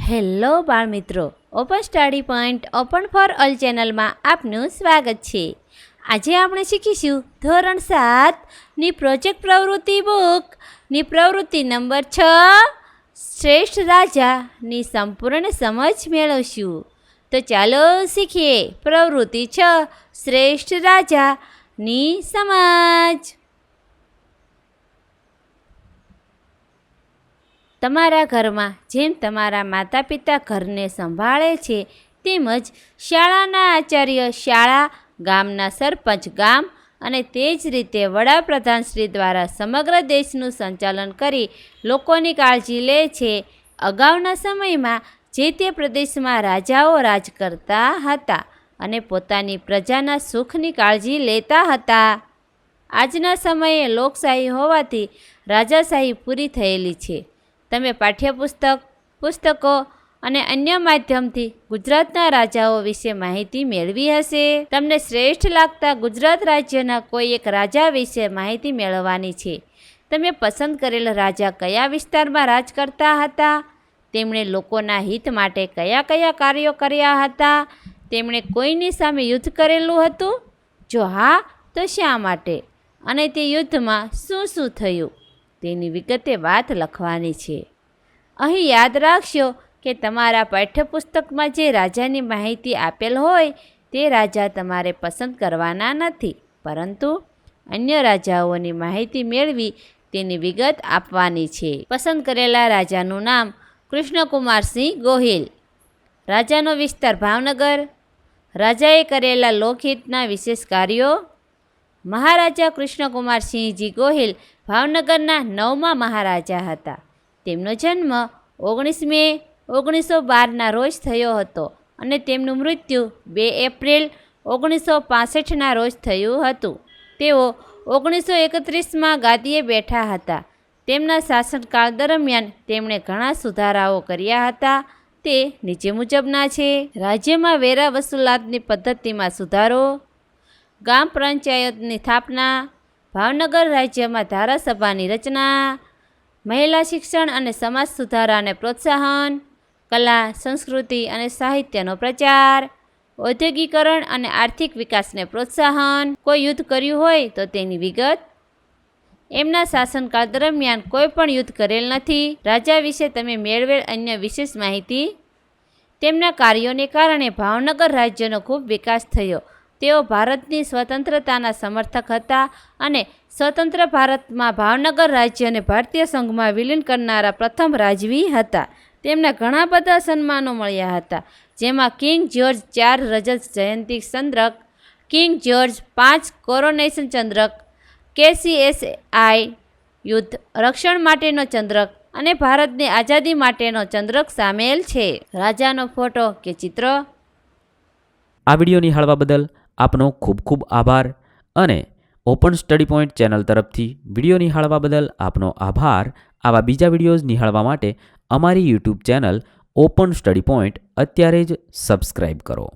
Hello બાળમિત્રો, open study point open for all ચેનલમાં આપનું સ્વાગત છે। આજે આપણે શીખીશું ધોરણ 7ની પ્રોજેક્ટ પ્રવૃત્તિ બુકની પ્રવૃત્તિ નંબર 6 શ્રેષ્ઠ રાજાની સંપૂર્ણ સમજ મેળવશું। તો ચાલો શીખીએ પ્રવૃત્તિ 6 શ્રેષ્ઠ રાજાની સમજ। તમારા ઘરમાં જેમ તમારા માતા પિતા ઘરને સંભાળે છે, તેમજ શાળાના આચાર્ય શાળા, ગામના સરપંચ ગામ અને તે જ રીતે વડાપ્રધાનશ્રી દ્વારા સમગ્ર દેશનું સંચાલન કરી લોકોની કાળજી લે છે। અગાઉના સમયમાં જે તે પ્રદેશમાં રાજાઓ રાજ કરતા હતા અને પોતાની પ્રજાના સુખની કાળજી લેતા હતા। આજના સમયે લોકશાહી હોવાથી રાજાશાહી પૂરી થયેલી છે। તમે પાઠ્યપુસ્તક, પુસ્તકો અને અન્ય માધ્યમથી ગુજરાતના રાજાઓ વિશે માહિતી મેળવી હશે। તમને શ્રેષ્ઠ લાગતા ગુજરાત રાજ્યના કોઈ એક રાજા વિશે માહિતી મેળવવાની છે। તમે પસંદ કરેલ રાજા કયા વિસ્તારમાં રાજ કરતા હતા? તેમણે લોકોના હિત માટે કયા કયા કાર્યો કર્યા હતા? તેમણે કોઈની સામે યુદ્ધ કરેલું હતું? જો હા, તો શા માટે? અને તે યુદ્ધમાં શું શું થયું? તેની વિગતે વાત લખવાની છે। અહીં યાદ રાખશો કે તમારા પાઠ્યપુસ્તકમાં જે રાજાની માહિતી આપેલ હોય તે રાજા તમારે પસંદ કરવાના નથી, પરંતુ અન્ય રાજાઓની માહિતી મેળવી તેની વિગત આપવાની છે। પસંદ કરેલા રાજાનું નામ કૃષ્ણકુમારસિંહ ગોહિલ। રાજાનો વિસ્તાર ભાવનગર। રાજાએ કરેલા લોકહિતના વિશેષ કાર્યો। મહારાજા કૃષ્ણકુમારસિંહજી ગોહિલ ભાવનગરના 9મા મહારાજા હતા। તેમનો જન્મ 19 મે 1912ના રોજ થયો હતો અને તેમનું મૃત્યુ 2 એપ્રિલ 1965ના રોજ થયું હતું। તેઓ 1931માં ગાદીએ બેઠા હતા। તેમના શાસનકાળ દરમિયાન તેમણે ઘણા સુધારાઓ કર્યા હતા। તે નીચે મુજબના છે। રાજ્યમાં વેરા વસૂલાતની પદ્ધતિમાં સુધારો, ગ્રામ પંચાયતની સ્થાપના, ભાવનગર રાજ્યમાં ધારાસભાની રચના, મહિલા શિક્ષણ અને સમાજ સુધારાને પ્રોત્સાહન, કલા, સંસ્કૃતિ અને સાહિત્યનો પ્રચાર, ઔદ્યોગિકરણ અને આર્થિક વિકાસને પ્રોત્સાહન। કોઈ યુદ્ધ કર્યું હોય તો તેની વિગત। એમના શાસનકાળ દરમિયાન કોઈ પણ યુદ્ધ કરેલ નથી। રાજા વિશે તમે મેળવેલ અન્ય વિશેષ માહિતી। તેમના કાર્યોને કારણે ભાવનગર રાજ્યનો ખૂબ વિકાસ થયો। તેઓ ભારતની સ્વતંત્રતાના સમર્થક હતા અને સ્વતંત્ર ભારતમાં ભાવનગર રાજ્યને ભારતીય સંઘમાં વિલીન કરનારા પ્રથમ રાજવી હતા। તેમને ઘણા બધા સન્માનો મળ્યા હતા, જેમાં કિંગ જ્યોર્જ 4 રજત જયંતિ ચંદ્રક, કિંગ જ્યોર્જ 5 કોરોનેશન ચંદ્રક, KCSI યુદ્ધ રક્ષણ માટેનો ચંદ્રક અને ભારતની આઝાદી માટેનો ચંદ્રક સામેલ છે। રાજાનો ફોટો કે ચિત્ર। આ વિડીયો નિહાળવા બદલ આપનો ખૂબ ખૂબ આભાર અને ઓપન સ્ટડી પોઈન્ટ ચેનલ તરફથી વિડીયો નિહાળવા બદલ આપનો આભાર। આવા બીજા વિડીયોઝ નિહાળવા માટે અમારી YouTube channel open study point અત્યારે જ સબસ્ક્રાઈબ કરો।